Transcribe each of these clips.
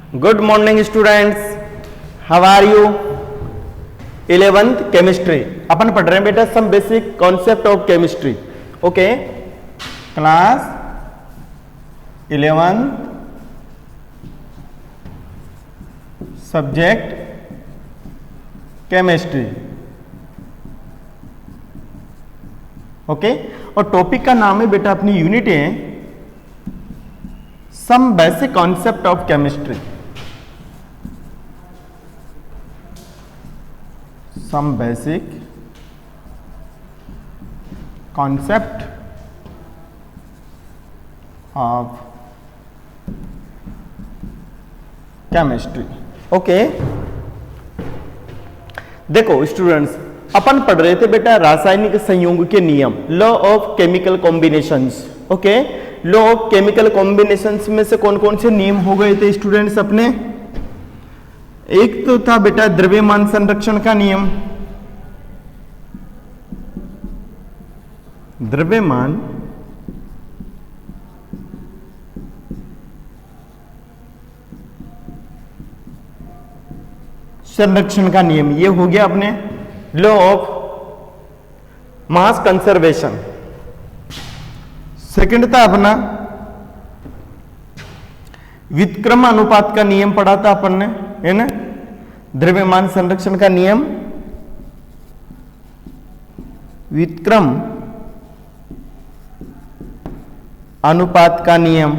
Good morning students, how are you. 11th chemistry अपन पढ़ रहे हैं बेटा, some basic concept of chemistry. Okay, class 11 subject chemistry. Okay, और टॉपिक का नाम है बेटा, अपनी यूनिट है some basic concept of chemistry. Some basic concept of chemistry. Okay, देखो स्टूडेंट्स, अपन पढ़ रहे थे बेटा रासायनिक संयोग के नियम, law of chemical combinations. Okay, law of chemical combinations में से कौन कौन से नियम हो गए थे स्टूडेंट्स अपने? एक तो था बेटा द्रव्यमान संरक्षण का नियम, द्रव्यमान संरक्षण का नियम, ये हो गया अपने law of mass conservation. Second था अपना व्युत्क्रम अनुपात का नियम पढ़ा था अपन ने, है ना, द्रव्यमान संरक्षण का नियम, व्युत्क्रम अनुपात का नियम।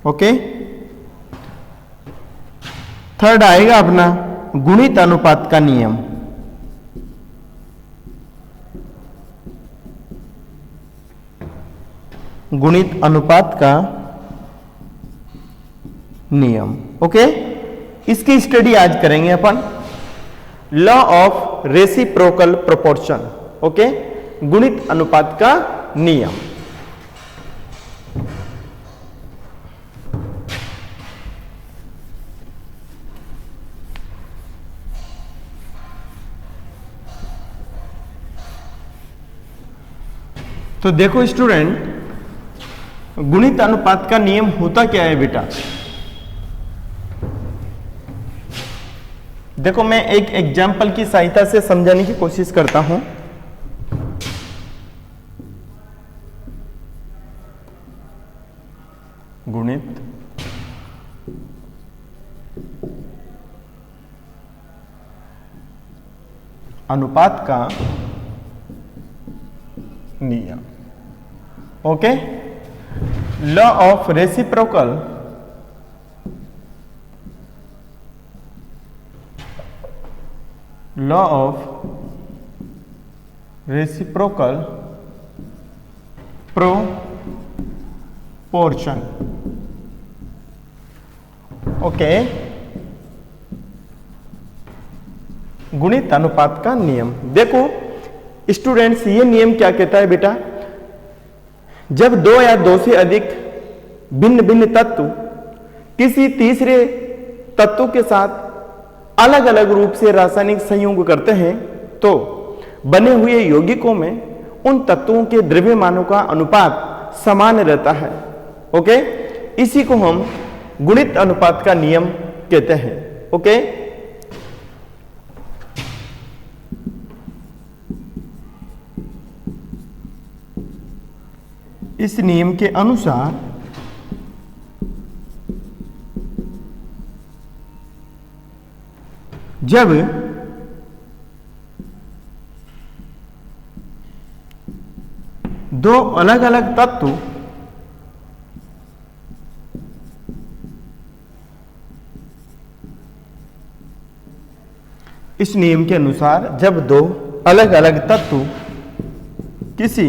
ओके, थर्ड आएगा अपना गुणित अनुपात का नियम। गुणित अनुपात का नियम। ओके, इसकी स्टडी आज करेंगे अपन, law of reciprocal proportion. Okay, गुणित अनुपात का नियम। तो देखो स्टूडेंट, गुणित अनुपात का नियम होता क्या है बेटा? देखो मैं एक एग्जाम्पल की सहायता से समझाने की कोशिश करता हूं। गुणित अनुपात का नियम। Okay, law of reciprocal law of reciprocal proportion. Okay, गुणित अनुपात का नियम। देखो स्टूडेंट्स, ये नियम क्या कहता है बेटा? जब दो या दो से अधिक भिन्न भिन्न तत्व किसी तीसरे तत्व के साथ अलग अलग रूप से रासायनिक संयोग करते हैं तो बने हुए यौगिकों में उन तत्वों के द्रव्यमानों का अनुपात समान रहता है। ओके, इसी को हम गुणित अनुपात का नियम कहते हैं। ओके, इस नियम के अनुसार जब दो अलग अलग तत्व इस नियम के अनुसार जब दो अलग अलग तत्व किसी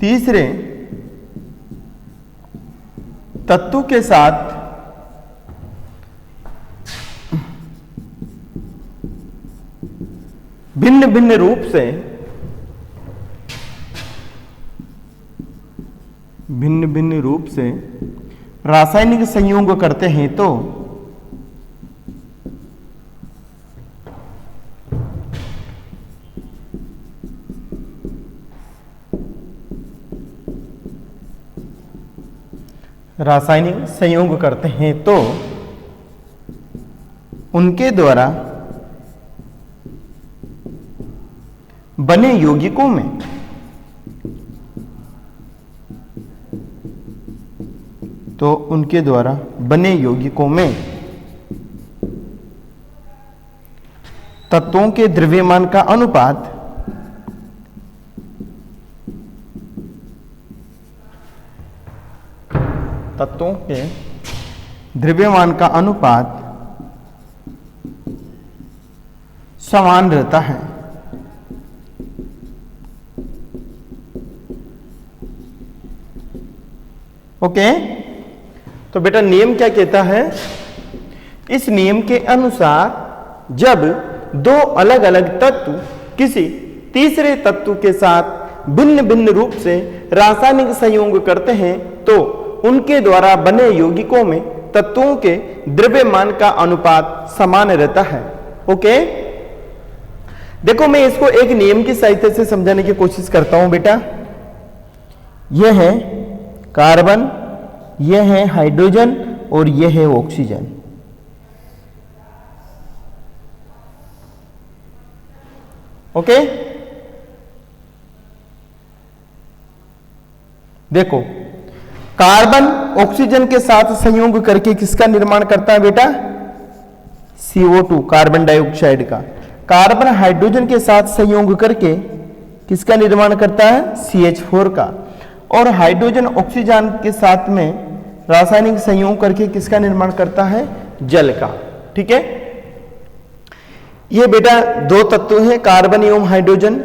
तीसरे तत्व के साथ भिन्न भिन्न रूप से रासायनिक संयोग करते हैं तो रासायनिक संयोग करते हैं तो उनके द्वारा बने यौगिकों में तत्वों के द्रव्यमान का अनुपात समान रहता है। ओके, तो बेटा नियम क्या कहता है? इस नियम के अनुसार जब दो अलग अलग तत्व किसी तीसरे तत्व के साथ भिन्न भिन्न रूप से रासायनिक संयोग करते हैं तो उनके द्वारा बने यौगिकों में तत्वों के द्रव्यमान का अनुपात समान रहता है। ओके, देखो मैं इसको एक नियम की सहायता से समझाने की कोशिश करता हूं बेटा। यह है कार्बन, यह है हाइड्रोजन और यह है ऑक्सीजन। ओके, देखो कार्बन ऑक्सीजन के साथ संयोग करके किसका निर्माण करता है बेटा? CO2, कार्बन डाइऑक्साइड का। कार्बन हाइड्रोजन के साथ संयोग करके किसका निर्माण करता है? CH4 का। और हाइड्रोजन ऑक्सीजन के साथ में रासायनिक संयोग करके किसका निर्माण करता है? जल का। ठीक है, ये बेटा दो तत्व हैं कार्बन एवं हाइड्रोजन,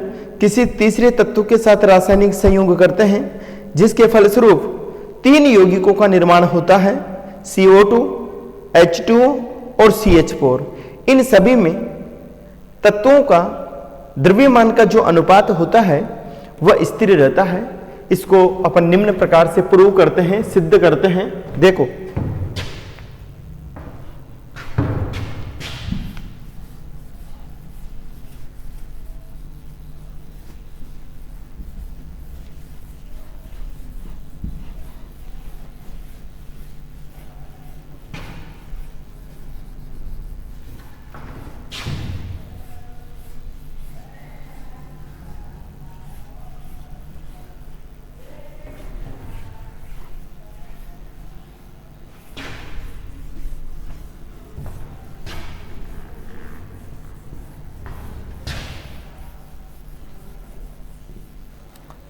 किसी तीसरे तत्व के साथ रासायनिक संयोग करते हैं जिसके फलस्वरूप तीन यौगिकों का निर्माण होता है, CO2, H2O और CH4। इन सभी में तत्वों का द्रव्यमान का जो अनुपात होता है वह स्थिर रहता है। इसको अपन निम्न प्रकार से प्रूव करते हैं, सिद्ध करते हैं। देखो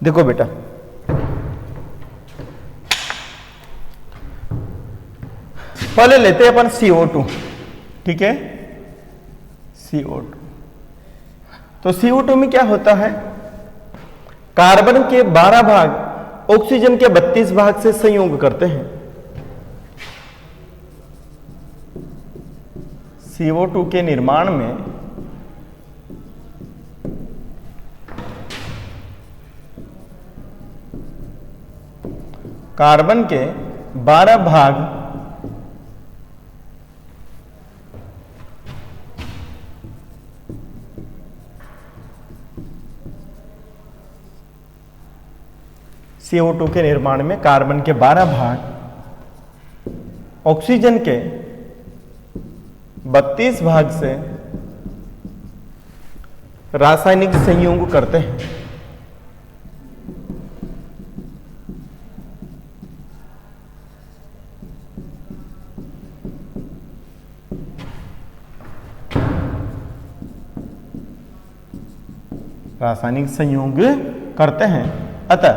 देखो बेटा, पहले लेते हैं अपन CO2। ठीक है, CO2। तो CO2 में क्या होता है? कार्बन के 12 भाग ऑक्सीजन के 32 भाग से संयोग करते हैं। CO2 के निर्माण में कार्बन के 12 भाग CO2 के निर्माण में कार्बन के 12 भाग ऑक्सीजन के 32 भाग से रासायनिक संयोग करते हैं। रासायनिक संयोग करते हैं। अतः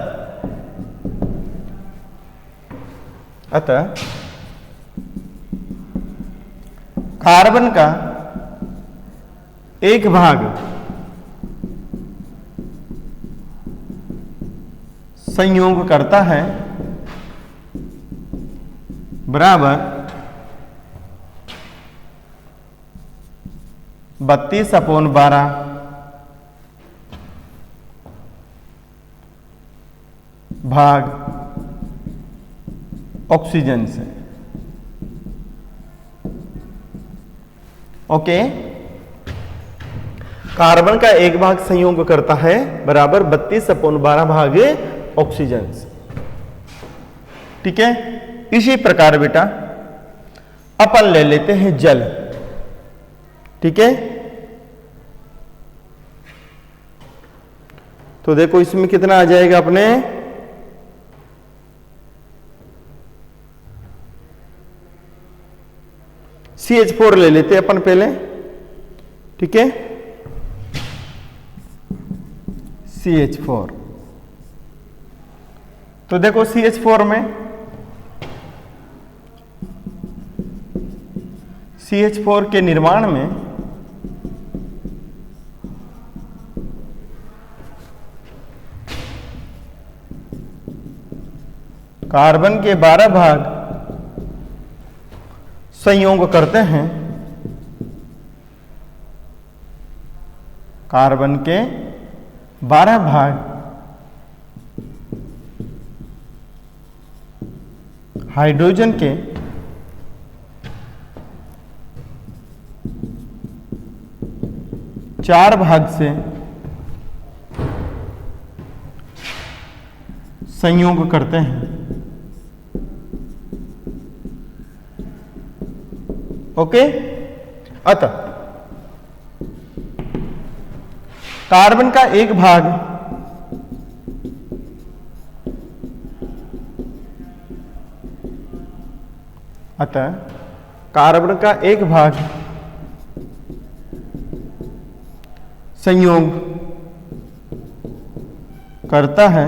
कार्बन का एक भाग संयोग करता है बराबर 32/12 भाग ऑक्सीजन से। ओके, कार्बन का एक भाग संयोग करता है बराबर 32/12 भाग ऑक्सीजन से। ठीक है। इसी प्रकार बेटा अपन ले लेते हैं जल, ठीक है। तो देखो इसमें कितना आ जाएगा अपने, CH4 ले लेते हैं अपन पहले, ठीक है। CH4, तो देखो CH4 में CH4 के निर्माण में कार्बन के 12 भाग संयोग करते हैं, कार्बन के 12 भाग हाइड्रोजन के 4 भाग से संयोग करते हैं। ओके, अतः कार्बन का एक भाग संयोग करता है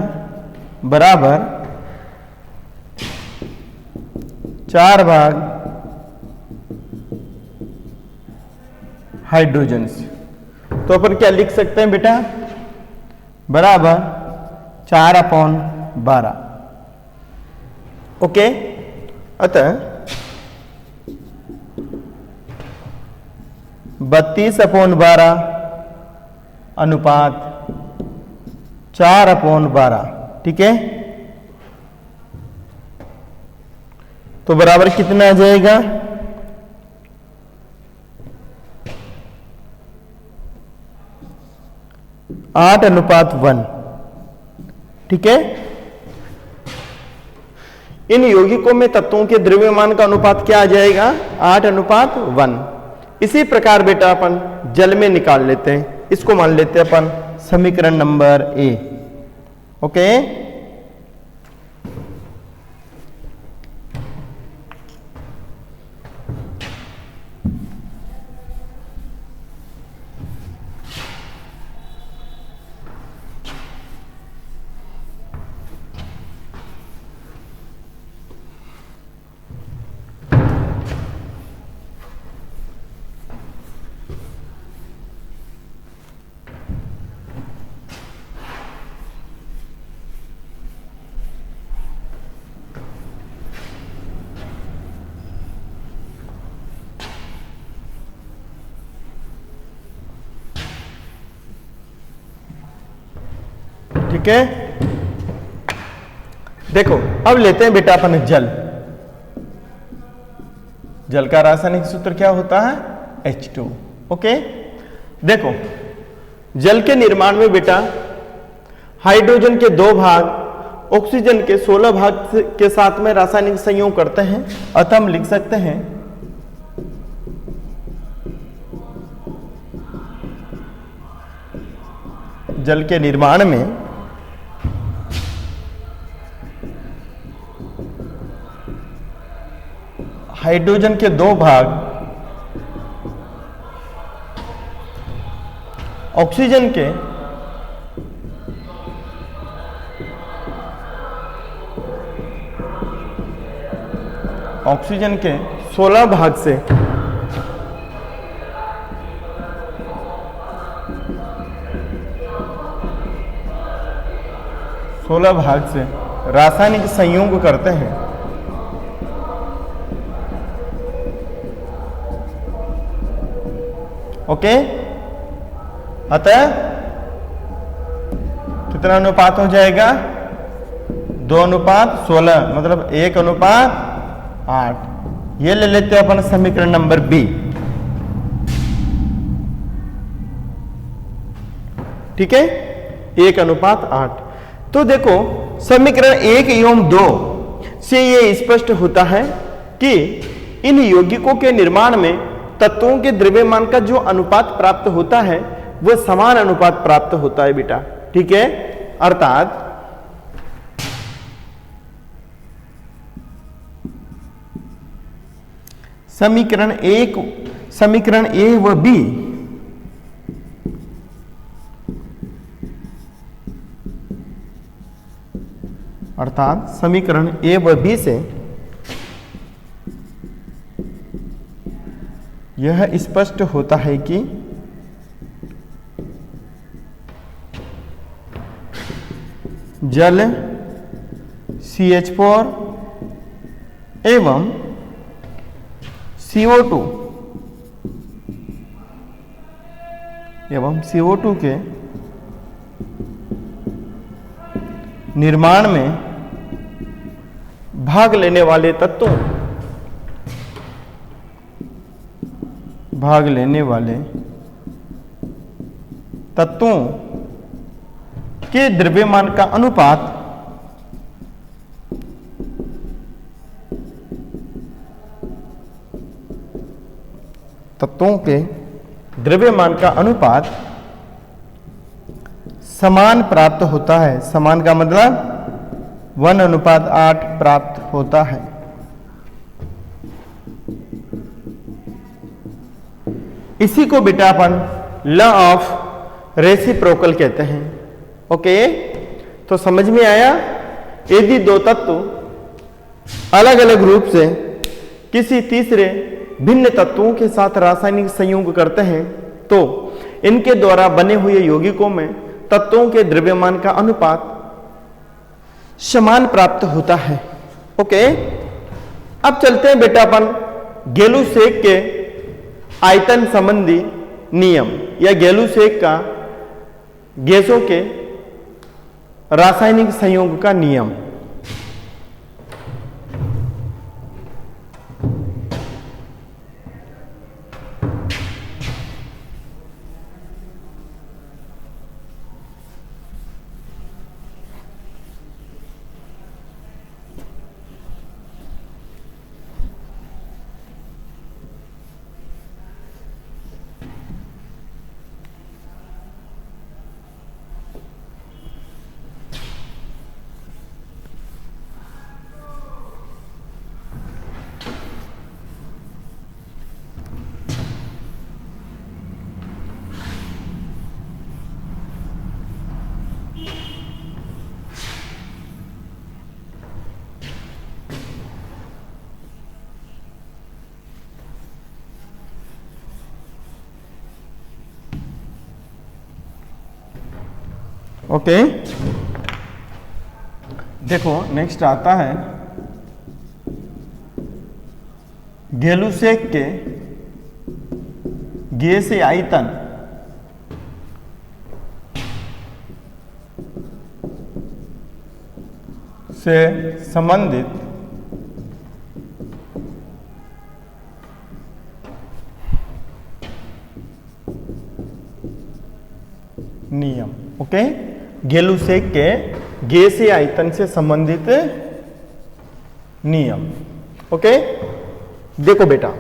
बराबर 4 भाग हाइड्रोजन से। तो अपन क्या लिख सकते हैं बेटा, बराबर 4/12। ओके, अतः 32/12 अनुपात 4/12, ठीक है। तो बराबर कितना आ जाएगा, 8:1, ठीक है। इन यौगिकों में तत्वों के द्रव्यमान का अनुपात क्या आ जाएगा, 8:1। इसी प्रकार बेटा अपन जल में निकाल लेते हैं, इसको मान लेते हैं अपन समीकरण नंबर ए। ओके, ठीक है। देखो अब लेते हैं बेटा अपन जल। जल का रासायनिक सूत्र क्या होता है, H2। ओके, देखो जल के निर्माण में बेटा हाइड्रोजन के 2 भाग ऑक्सीजन के 16 भाग के साथ में रासायनिक संयोग करते हैं। अतः हम लिख सकते हैं जल के निर्माण में हाइड्रोजन के 2 भाग ऑक्सीजन के 16 भाग से रासायनिक संयोग करते हैं। ओके, अतः कितना अनुपात हो जाएगा, 2:16, मतलब 1:8। ये ले लेते हैं अपन समीकरण नंबर बी। ठीक है, 1:8। तो देखो समीकरण 1 एवं 2 से ये स्पष्ट होता है कि इन यौगिकों के निर्माण में तत्वों के द्रव्यमान का जो अनुपात प्राप्त होता है वह समान अनुपात प्राप्त होता है बेटा। ठीक है, अर्थात समीकरण ए व बी अर्थात समीकरण ए व बी से यह स्पष्ट होता है कि जल CH4 एवं CO2 के निर्माण में भाग लेने वाले तत्वों के द्रव्यमान का अनुपात समान प्राप्त होता है। समान का मतलब 1:8 प्राप्त होता है। इसी को बेटा अपन लॉ ऑफ रेसिप्रोकल कहते हैं। ओके, तो समझ में आया, यदि दो तत्व अलग अलग रूप से किसी तीसरे भिन्न तत्वों के साथ रासायनिक संयोग करते हैं तो इनके द्वारा बने हुए यौगिकों में तत्वों के द्रव्यमान का अनुपात समान प्राप्त होता है। ओके, अब चलते हैं बेटा अपन गेलुसेक के आयतन संबंधी नियम या गेलुसेक का गैसों के रासायनिक संयोग का नियम। ओके, देखो नेक्स्ट आता है गेलुसेक के गैसीय आयतन से संबंधित नियम। ओके, गेलुसेक के गैसीय आयतन से संबंधित नियम। ओके, देखो बेटा,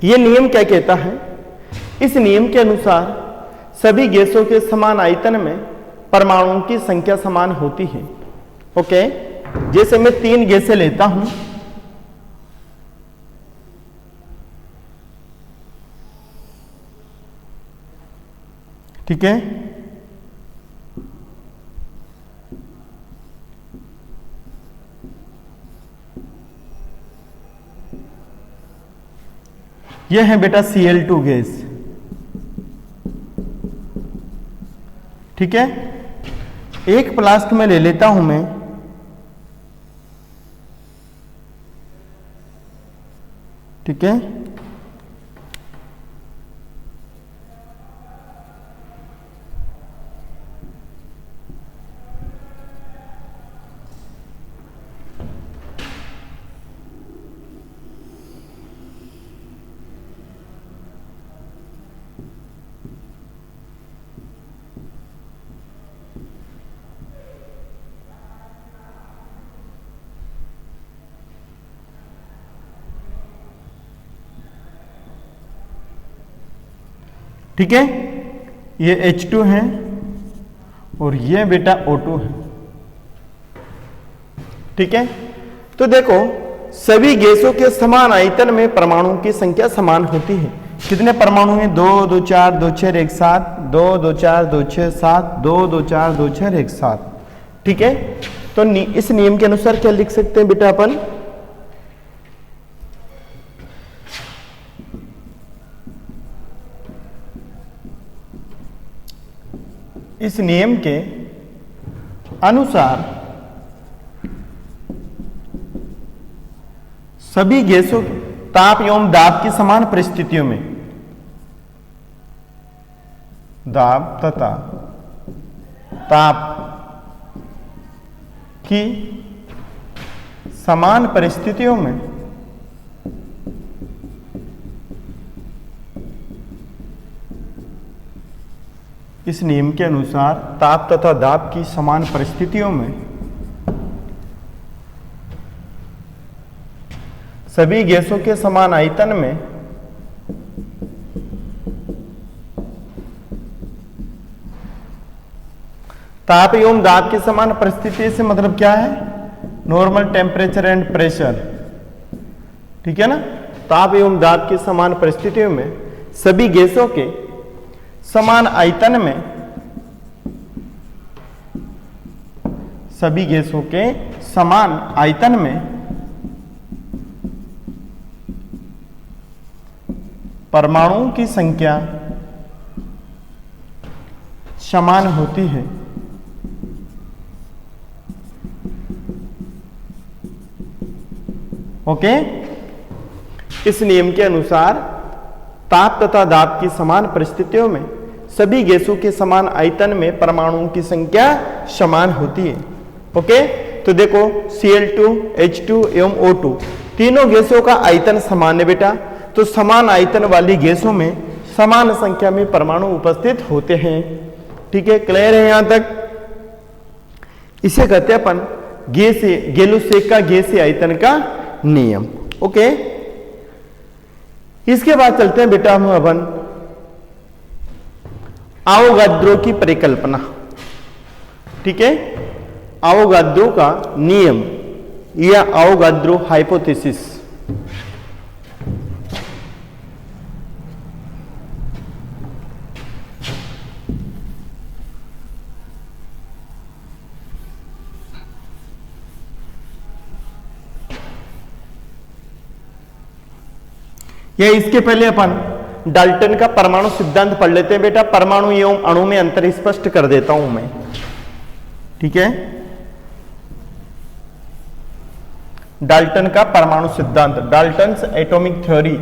यह नियम क्या कहता है? इस नियम के अनुसार सभी गैसों के समान आयतन में परमाणुओं की संख्या समान होती है। ओके, जैसे मैं 3 गैसें लेता हूं, ठीक है, यह है बेटा Cl2 गैस। ठीक है, एक फ्लास्क में ले लेता हूं मैं, ठीक है, ठीक है, ये H2 है और ये बेटा O2 है। ठीक है, तो देखो सभी गैसों के समान आयतन में परमाणुओं की संख्या समान होती है। कितने परमाणु हैं? 2 2 4 2 6 1 7, 2 2 4 2 6 7, 2 2 4 2 6 1 7। ठीक है, तो इस नियम के अनुसार क्या लिख सकते हैं बेटा अपन? इस नियम के अनुसार सभी गैसों के ताप एवं दाब की समान परिस्थितियों में, दाब तथा ताप की समान परिस्थितियों में इस नियम के अनुसार ताप तथा दाब की समान परिस्थितियों में सभी गैसों के समान आयतन में ताप एवं दाब की समान परिस्थिति से मतलब क्या है? Normal temperature and pressure. ठीक है ना, ताप एवं दाब की समान परिस्थितियों में सभी गैसों के समान आयतन में, सभी गैसों के समान आयतन में परमाणुओं की संख्या समान होती है। ओके, इस नियम के अनुसार ताप तथा दाब की समान परिस्थितियों में सभी गैसों के समान आयतन में परमाणुओं की संख्या समान होती है। ओके, तो देखो Cl2, H2 एवं O2 तीनों गैसों का आयतन समान है बेटा, तो समान आयतन वाली गैसों में समान संख्या में परमाणु उपस्थित होते हैं। ठीक है, क्लियर है यहां तक? इसे कहते हैं अपन गेलुसेक का गैसीय आयतन का नियम। ओके, इसके बाद चलते हैं बेटा हम अपन आवोगाद्रो की परिकल्पना। ठीक है, आवोगाद्रो का नियम या आवोगाद्रो हाइपोथेसिस। या इसके पहले अपन डाल्टन का परमाणु सिद्धांत पढ़ लेते हैं बेटा। परमाणु एवं अणु में अंतर स्पष्ट कर देता हूं मैं। ठीक है, डाल्टन का परमाणु सिद्धांत, Dalton's atomic theory.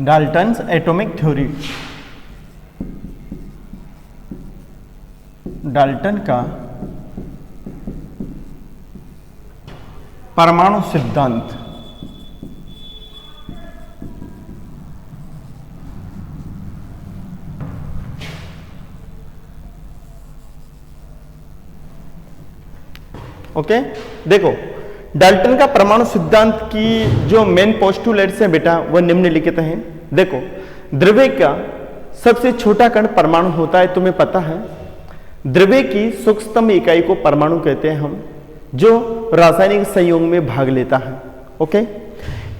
Dalton's atomic theory, Dalton का परमाणु सिद्धांत। ओके, देखो डाल्टन का परमाणु सिद्धांत की जो मेन पोस्टुलेट्स हैं बेटा वह निम्नलिखित हैं। देखो, द्रव्य का सबसे छोटा कण परमाणु होता है, तुम्हें पता है। द्रव्य की सूक्ष्मतम इकाई को परमाणु कहते हैं हम, जो रासायनिक संयोग में भाग लेता है। ओके,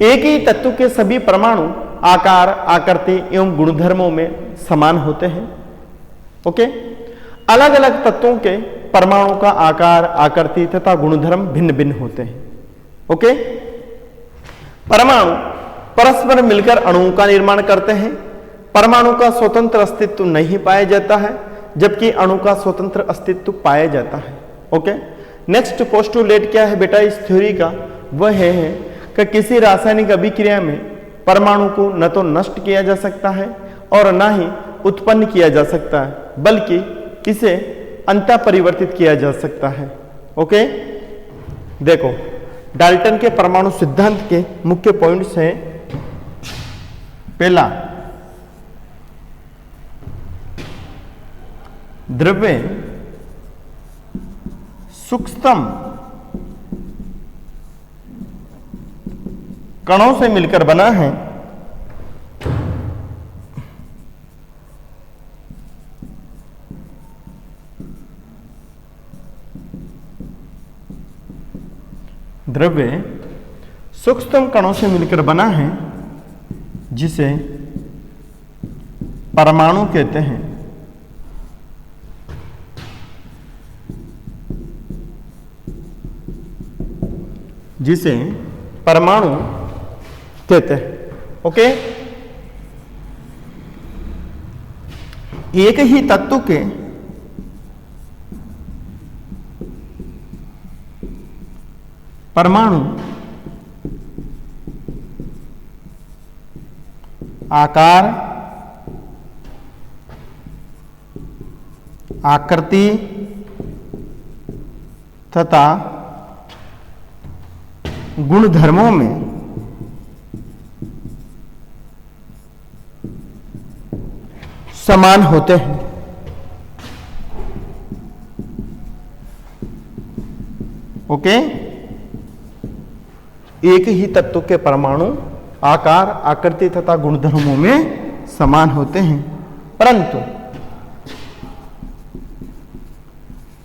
एक ही तत्व के सभी परमाणु आकार, आकृति एवं गुणधर्मों में समान होते हैं। ओके, अलग अलग तत्वों के परमाणु का आकार, आकृति तथा गुणधर्म भिन्न भिन्न होते हैं। ओके, परमाणु परस्पर मिलकर अणुओं का निर्माण करते हैं। परमाणु का स्वतंत्र अस्तित्व नहीं पाया जाता है, जबकि अणु का स्वतंत्र अस्तित्व पाया जाता है। ओके, नेक्स्ट पोस्टुलेट क्या है बेटा इस थ्योरी का, वह है कि किसी रासायनिक अभिक्रिया में परमाणु को न तो नष्ट किया जा सकता है और न ही उत्पन्न किया जा सकता है, बल्कि इसे अंतः परिवर्तित किया जा सकता है। ओके, देखो डाल्टन के परमाणु सिद्धांत के मुख्य पॉइंट्स हैं। पहला, द्रव्य सूक्ष्म कणों से मिलकर बना है। द्रव्य सूक्ष्म कणों से मिलकर बना है जिसे परमाणु कहते हैं। जिसे परमाणु कहते हैं। ओके, एक ही तत्व के परमाणु आकार, आकृति तथा गुणधर्मों में समान होते हैं। ओके, एक ही तत्व के परमाणु आकार, आकृति तथा गुणधर्मों में समान होते हैं, परंतु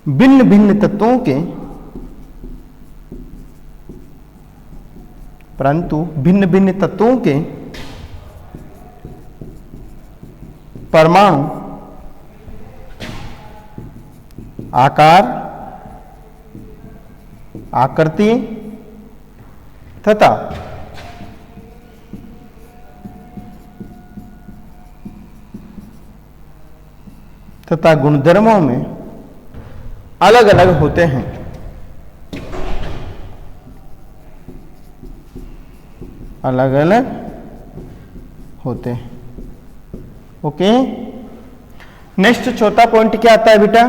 भिन्न भिन्न तत्वों के परमाणु आकार, आकृति तथा गुणधर्मों में अलग अलग होते हैं। अलग अलग होते हैं। ओके, नेक्स्ट चौथा पॉइंट क्या आता है बेटा?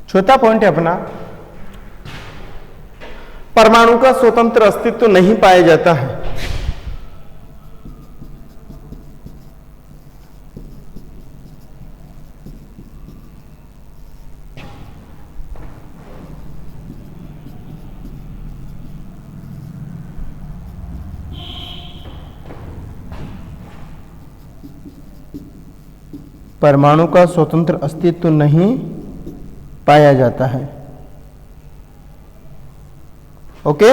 चौथा पॉइंट है अपना, परमाणु का स्वतंत्र अस्तित्व नहीं पाया जाता है। परमाणु का स्वतंत्र अस्तित्व नहीं पाया जाता है। ओके,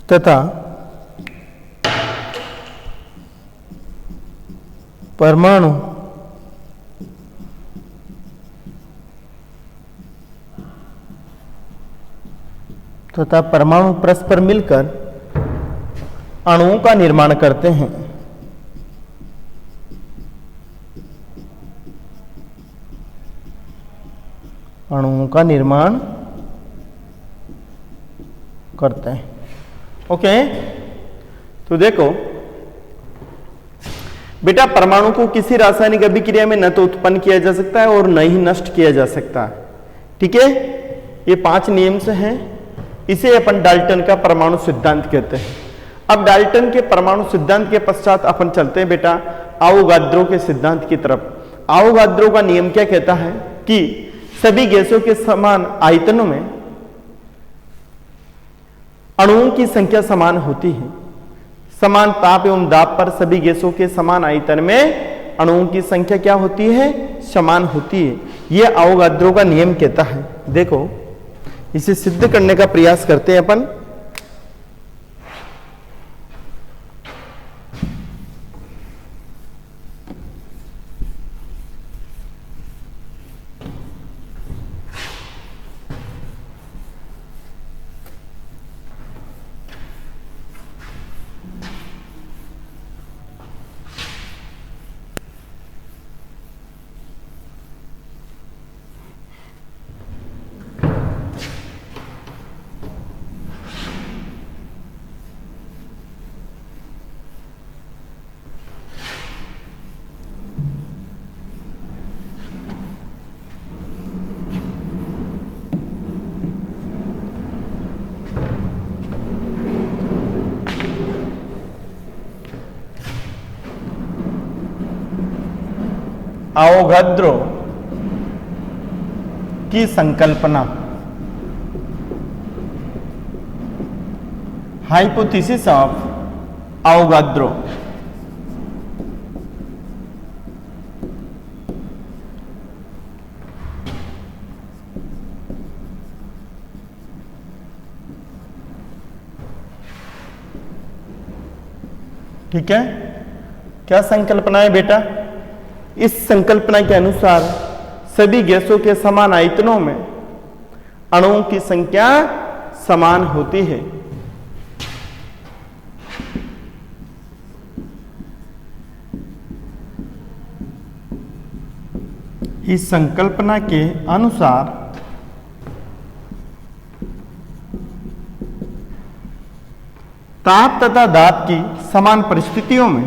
तथा परमाणु परस्पर मिलकर अणुओं का निर्माण करते हैं। अणुओं का निर्माण करते हैं। ओके, तो देखो बेटा, परमाणु को किसी रासायनिक अभिक्रिया में न तो उत्पन्न किया जा सकता है और न ही नष्ट किया जा सकता है। ठीक है, ये 5 नियम से हैं। इसे अपन डाल्टन का परमाणु सिद्धांत कहते हैं। अब डाल्टन के परमाणु सिद्धांत के पश्चात अपन चलते हैं बेटा आवोगाद्रो के सिद्धांत की तरफ। आवोगाद्रो का नियम क्या कहता है कि सभी गैसों के समान आयतनों में अणुओं की संख्या समान होती है। समान ताप एवं दाब पर सभी गैसों के समान आयतन में अणुओं की संख्या क्या होती है? समान होती है। यह आवोगाद्रो का नियम कहता है। देखो, इसे सिद्ध करने का प्रयास करते हैं अपन। अवोगाद्रो की संकल्पना, हाइपोथेसिस ऑफ अवोगाद्रो। ठीक है, क्या संकल्पना है बेटा? इस संकल्पना के अनुसार सभी गैसों के समान आयतनों में अणुओं की संख्या समान होती है। इस संकल्पना के अनुसार ताप तथा दाब की समान परिस्थितियों में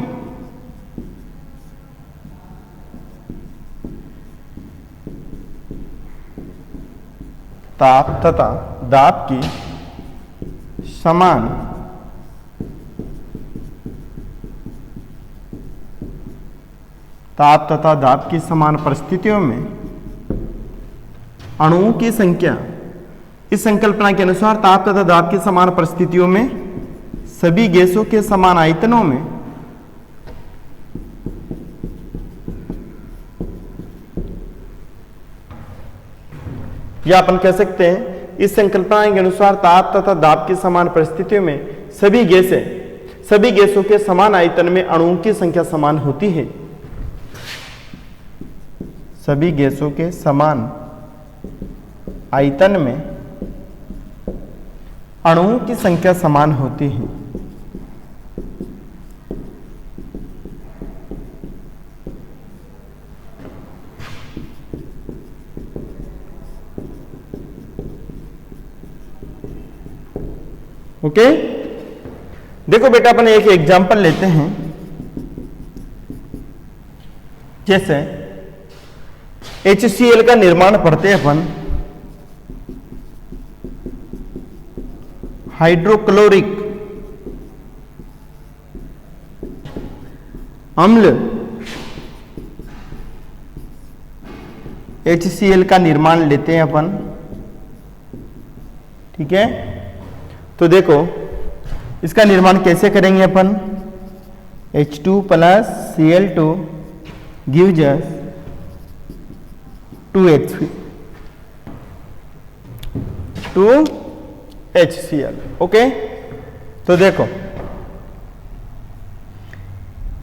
ताप तथा दाब की समान ताप तथा दाब की समान परिस्थितियों में अणुओं की संख्या, इस संकल्पना के अनुसार ताप तथा दाब की समान परिस्थितियों में सभी गैसों के समान आयतनों में या अपन कह सकते हैं इस संकल्पना के अनुसार ताप तथा दाब की समान परिस्थितियों में सभी गैसों के समान आयतन में अणुओं की संख्या समान होती है। सभी गैसों के समान आयतन में अणुओं की संख्या समान होती है। ओके, देखो बेटा अपन एक एग्जांपल लेते हैं। जैसे HCl का निर्माण पढ़ते हैं अपन, हाइड्रोक्लोरिक अम्ल HCl का निर्माण लेते हैं अपन। ठीक है, तो देखो इसका निर्माण कैसे करेंगे अपन। H2 plus Cl2 gives us 2HCl। Okay, तो देखो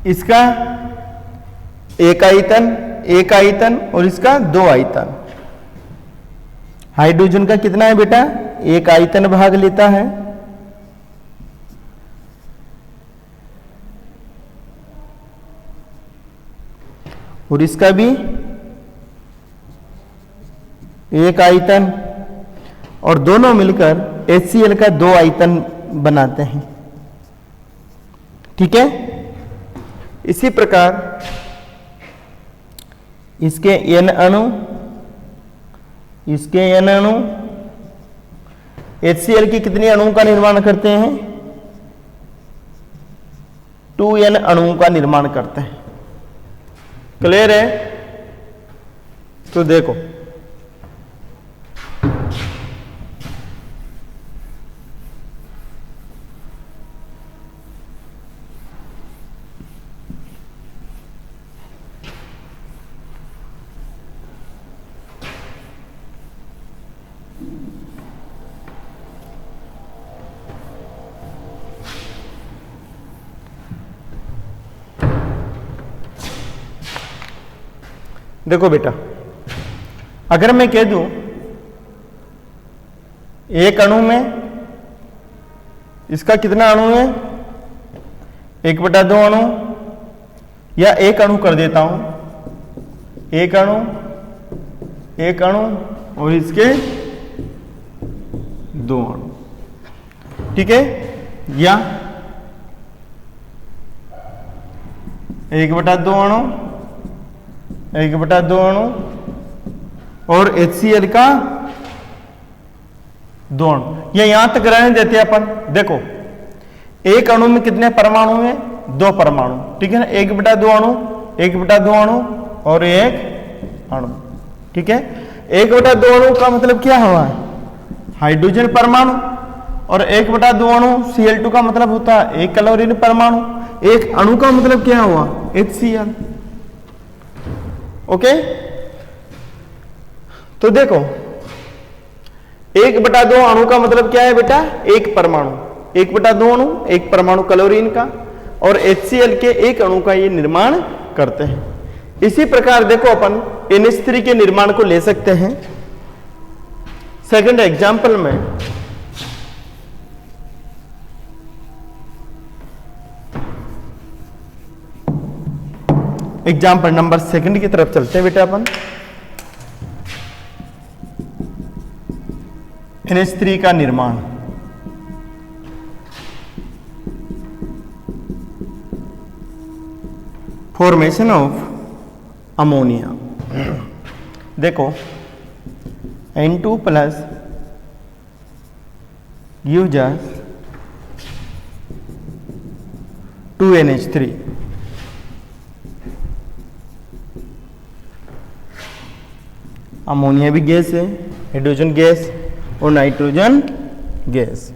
इसका एक आयतन और इसका दो आयतन। हाइड्रोजन का कितना है बेटा? एक आयतन भाग लेता है, और इसका भी एक आयतन, और दोनों मिलकर HCl का दो आयतन बनाते हैं। ठीक है, इसी प्रकार इसके N अणु HCl की कितनी अणुओं का निर्माण करते हैं? 2N अणुओं का निर्माण करते हैं। क्लियर है? तो देखो देखो बेटा, अगर मैं कह दूं एक अणु में इसका कितना अणु है? 1/2 अणु, या एक अणु कर देता हूं, एक अणु और इसके दो अणु। ठीक है, या 1/2 अणु, 1/2 अणु और HCl का 2 अणु। या यहां तक रहने देते हैं अपन। देखो एक अणु में कितने परमाणु हैं? 2 परमाणु। ठीक है ना, 1/2 अणु, 1/2 अणु और एक अणु। ठीक है, 1/2 अणु का मतलब क्या हुआ? हाइड्रोजन परमाणु। और 1/2 अणु Cl2 का मतलब होता है 1 क्लोरीन परमाणु। एक अणु का मतलब क्या हुआ? HCl। ओके, तो देखो 1/2 अणु का मतलब क्या है बेटा? एक परमाणु। 1/2 अणु एक परमाणु क्लोरीन का और HCl के एक अणु का ये निर्माण करते हैं। इसी प्रकार देखो अपन NH3 के निर्माण को ले सकते हैं। सेकंड एग्जाम्पल में एग्जाम्पल नंबर 2 की तरफ चलते हैं बेटा अपन। NH3 का निर्माण। Formation of ammonia. देखो N2 plus gives us 2NH3। Ammonia भी गैस है, हाइड्रोजन गैस और नाइट्रोजन गैस।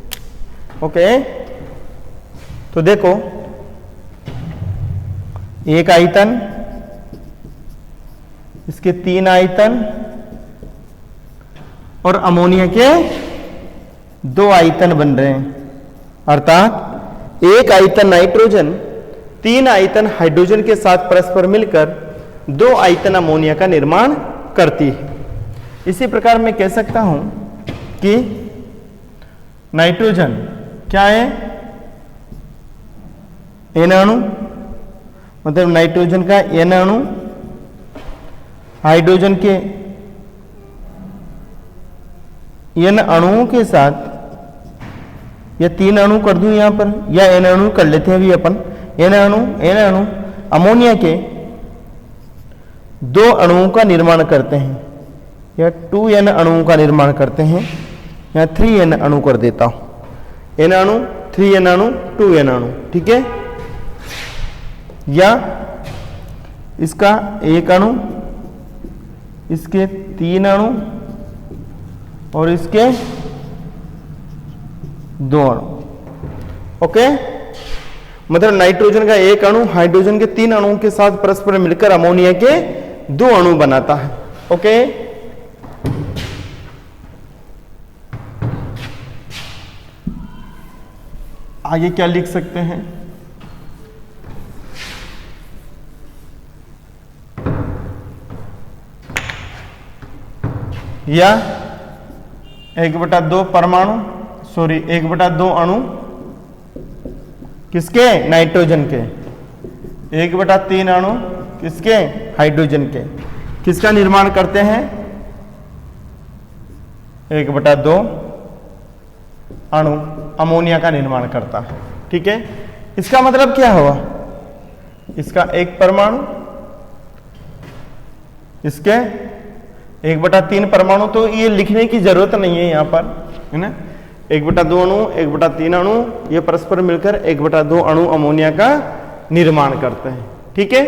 ओके, तो देखो एक आयतन, इसके 3 आयतन और अमोनिया के 2 आयतन बन रहे हैं। अर्थात एक आयतन नाइट्रोजन 3 आयतन हाइड्रोजन के साथ परस्पर मिलकर 2 आयतन अमोनिया का निर्माण करती है। इसी प्रकार मैं कह सकता हूं कि नाइट्रोजन क्या है? N अणु, मतलब नाइट्रोजन का N अणु हाइड्रोजन के N अणुओं के साथ, या 3 अणु कर दूं यहां पर, या N अणु कर लेते हैं अभी अपन। N अणु अमोनिया के 2 अणुओं का निर्माण करते हैं, या 2N अणुओं का निर्माण करते हैं, या 3N अणु कर देता हूं। N अणु, 3N अणु, 2N अणु। ठीक है, या इसका 1 अणु, इसके 3 अणु और इसके 2 अणु। ओके, मतलब नाइट्रोजन का 1 अणु हाइड्रोजन के 3 अणुओं के साथ परस्पर मिलकर अमोनिया के 2 अणु बनाता है। ओके, आगे क्या लिख सकते हैं? या 1/2 परमाणु, सॉरी 1/2 अणु किसके? नाइट्रोजन के। 1/3 अणु किसके? हाइड्रोजन के। किसका निर्माण करते हैं? 1/2 अणु अमोनिया का निर्माण करता है। ठीक है, इसका मतलब क्या हुआ? इसका 1 परमाणु, इसके 1/3 परमाणु, तो ये लिखने की जरूरत नहीं है यहां पर, है ना। 1/2 अणु, 1/3 अणु, ये परस्पर मिलकर 1/2 अणु अमोनिया का निर्माण करते हैं। ठीक है,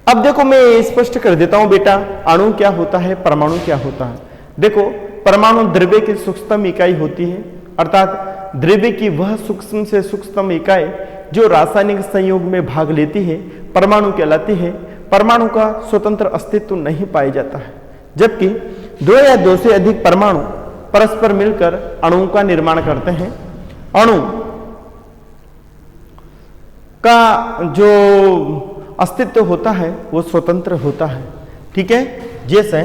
अब देखो मैं स्पष्ट कर देता हूं बेटा, अणु क्या होता है, परमाणु क्या होता है। देखो, परमाणु द्रव्य की सूक्ष्मतम इकाई होती है, अर्थात द्रव्य की वह सूक्ष्म से सूक्ष्मतम इकाई जो रासायनिक संयोग में भाग लेती है परमाणु कहलाती है। परमाणु का स्वतंत्र अस्तित्व नहीं पाया जाता है, जबकि 2 या 2 से अधिक परमाणु परस्पर मिलकर अणुओं का निर्माण करते हैं। अणु का जो अस्तित्व होता है वो स्वतंत्र होता है। ठीक है, जैसे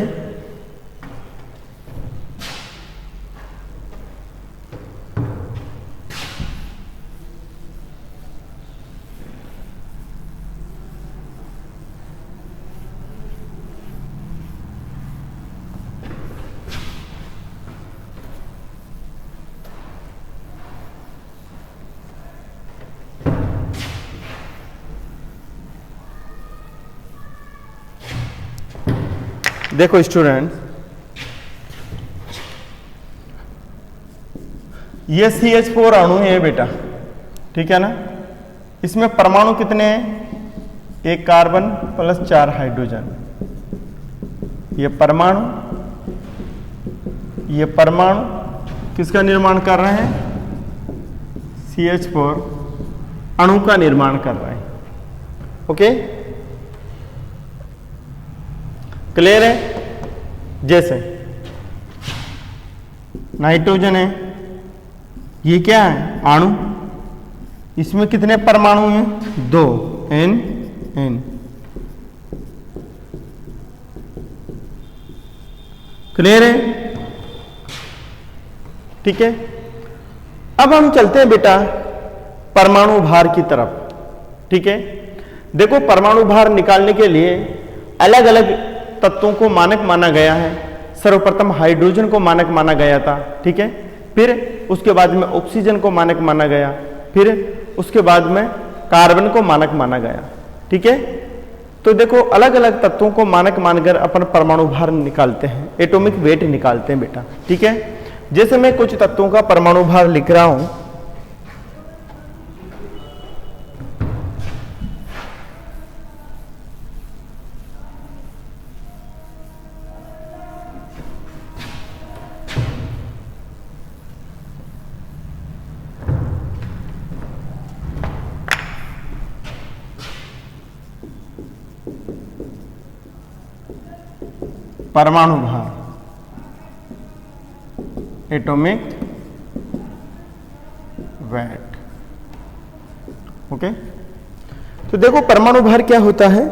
देखो स्टूडेंट, ये CH4 अणु है बेटा, ठीक है ना। इसमें परमाणु कितने हैं? एक कार्बन प्लस 4 हाइड्रोजन, ये परमाणु किसका निर्माण कर रहे हैं? CH4 अणु का निर्माण कर रहे हैं। ओके, क्लियर है? जैसे नाइट्रोजन है, ये क्या है? अणु, इसमें कितने परमाणु हैं? 2, N। क्लियर है? ठीक है, अब हम चलते हैं बेटा परमाणु भार की तरफ। ठीक है, देखो परमाणु भार निकालने के लिए अलग अलग तत्वों को मानक माना गया है। सर्वप्रथम हाइड्रोजन को मानक माना गया था। ठीक है, फिर उसके बाद में ऑक्सीजन को मानक माना गया, फिर उसके बाद में कार्बन को मानक माना गया। ठीक है, तो देखो अलग अलग तत्वों को मानक मानकर अपन परमाणु भार निकालते हैं, एटॉमिक वेट निकालते हैं बेटा। ठीक है, जैसे मैं कुछ तत्वों का परमाणु भार लिख रहा हूं, परमाणु भार, एटॉमिक वेट। ओके, तो देखो परमाणु भार क्या होता है।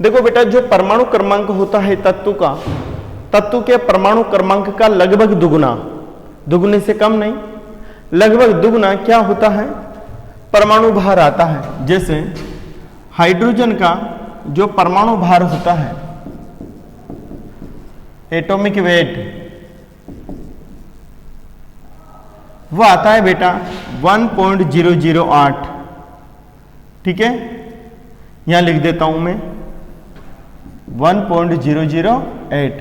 देखो बेटा, जो परमाणु क्रमांक होता है तत्व के परमाणु क्रमांक का लगभग दुगुना, दुगुने से कम नहीं, लगभग दुगुना क्या होता है? परमाणु भार आता है। जैसे हाइड्रोजन का जो परमाणु भार होता है, एटॉमिक वेट, वो आता है बेटा 1.008। ठीक है, यहां लिख देता हूं मैं 1.008,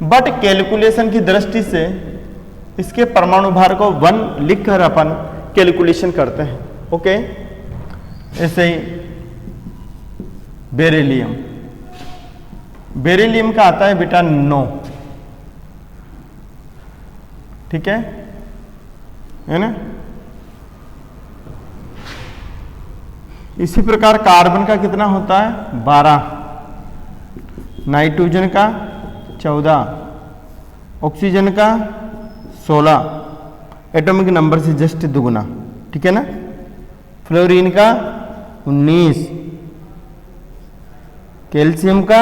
बट कैलकुलेशन की दृष्टि से इसके परमाणु भार को 1 लिखकर अपन कैलकुलेशन करते हैं। ओके, ऐसे ही बेरिलियम का आता है बेटा 9। ठीक है ना? इसी प्रकार कार्बन का कितना होता है? 12, नाइट्रोजन का 14, ऑक्सीजन का 16, एटॉमिक नंबर से जस्ट दुगुना। ठीक है ना? फ्लोरीन का 19, कैल्शियम का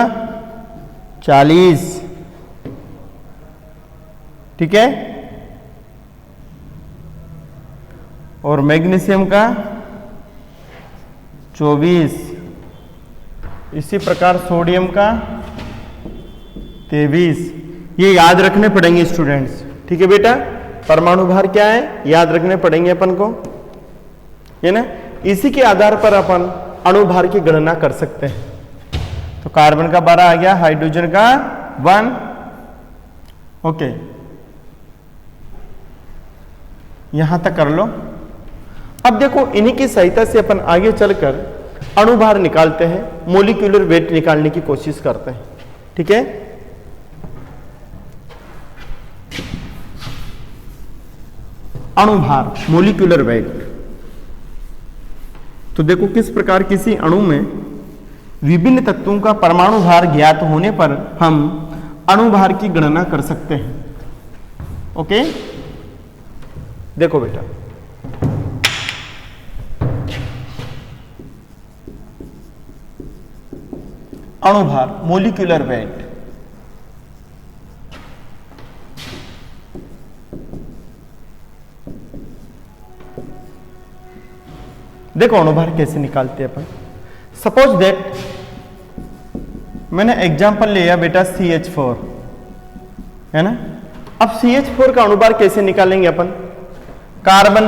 40। ठीक है, और मैग्नीशियम का 24, इसी प्रकार सोडियम का 23। ये याद रखने पड़ेंगे स्टूडेंट्स। ठीक है बेटा, परमाणु भार क्या है याद रखने पड़ेंगे अपन को, है ना? इसी के आधार पर अपन अणु भार की गणना कर सकते हैं। तो कार्बन का 12 आ गया, हाइड्रोजन का 1। ओके, यहां तक कर लो। अब देखो इन्हीं की सहायता से अपन आगे चलकर अणु भार निकालते हैं, मोलिक्यूलर वेट निकालने की कोशिश करते हैं। ठीक है, अणु भार, मोलिक्यूलर वेट। तो देखो किस प्रकार किसी अणु में विभिन्न तत्वों का परमाणु भार ज्ञात होने पर हम अणु भार की गणना कर सकते हैं। ओके, देखो बेटा, अणु भार, मोलिक्यूलर वेट। देखो अणु भार कैसे निकालते हैं अपन। सपोज दैट मैंने एग्जांपल लिया बेटा CH4, है ना? अब CH4 का अणु भार कैसे निकालेंगे अपन? कार्बन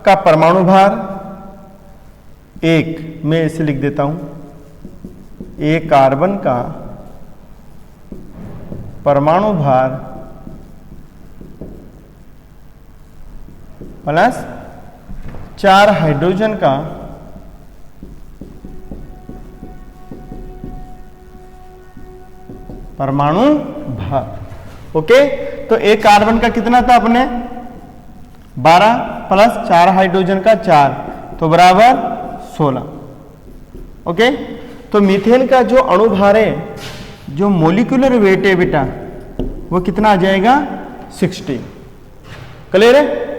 का परमाणु भार 1, मैं इसे लिख देता हूं, एक कार्बन का परमाणु भार प्लस 4 हाइड्रोजन का परमाणु भार। ओके, तो एक कार्बन का कितना था अपने 12 प्लस 4 हाइड्रोजन का 4 तो बराबर 16। ओके, तो मीथेन का जो अणु भार है, जो मोलिकुलर वेट है बेटा, वो कितना आ जाएगा 60। क्लियर है।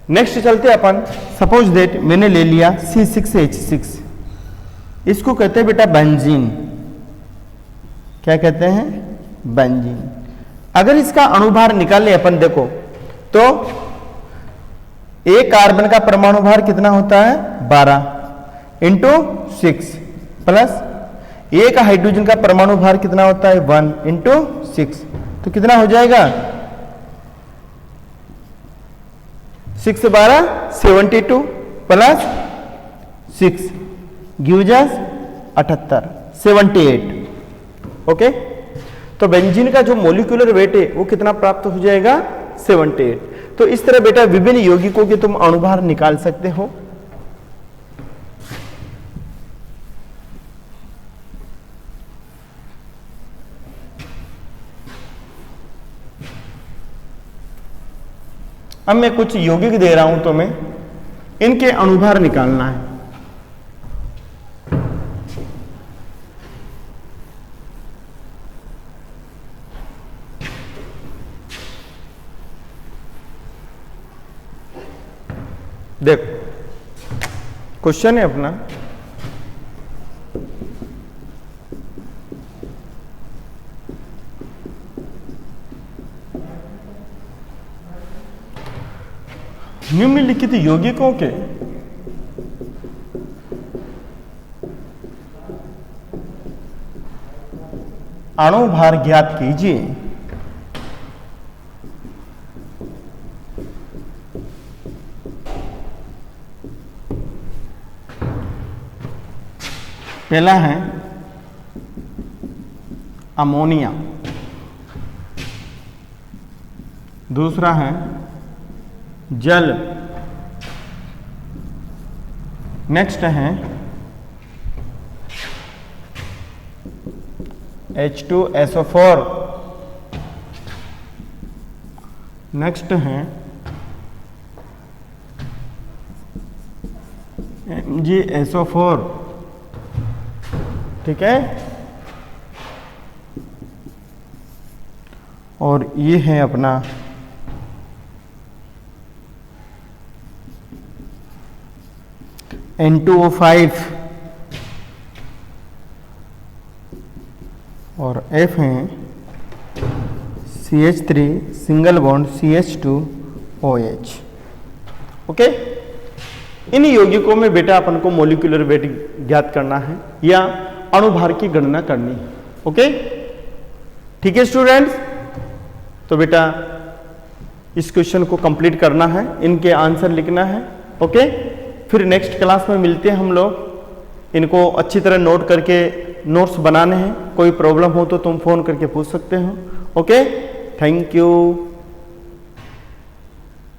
नेक्स्ट चलते अपन, सपोज दैट मैंने ले लिया C6H6, इसको कहते हैं बेटा बेंजीन। क्या कहते हैं? बेंजीन। अगर इसका अणुभार निकाले अपन, देखो तो एक कार्बन का परमाणु भार कितना होता है 12 इंटू 6 प्लस एक हाइड्रोजन का परमाणु भार कितना होता है 1 इंटू 6, तो कितना हो जाएगा 6 से 12 72 प्लस 6 गिव्स अस 78 78। ओके, तो बेंजीन का जो मोलिकुलर वेट है वो कितना प्राप्त हो जाएगा 78। तो इस तरह बेटा विभिन्न यौगिकों के तुम अणुभार निकाल सकते हो। अब मैं कुछ यौगिक दे रहा हूं तुम्हें, इनके अणुभार निकालना है। देखो क्वेश्चन है अपना, निम्नलिखित यौगिकों के अणुभार ज्ञात कीजिए। पहला है अमोनिया, दूसरा है जल, नेक्स्ट है H2SO4, नेक्स्ट है MgSO4। ठीक है, और ये है अपना N2O5 और F है CH3 single bond CH2OH। Okay, इन यौगिकों में बेटा अपन को मोलिकुलर वेट ज्ञात करना है या अणुभार की गणना करनी है। ओके, ठीक है स्टूडेंट्स, तो बेटा इस क्वेश्चन को कंप्लीट करना है, इनके आंसर लिखना है। ओके, फिर नेक्स्ट क्लास में मिलते हैं हम लोग। इनको अच्छी तरह नोट करके नोट्स बनाने हैं। कोई प्रॉब्लम हो तो तुम फोन करके पूछ सकते हो। Okay, thank you.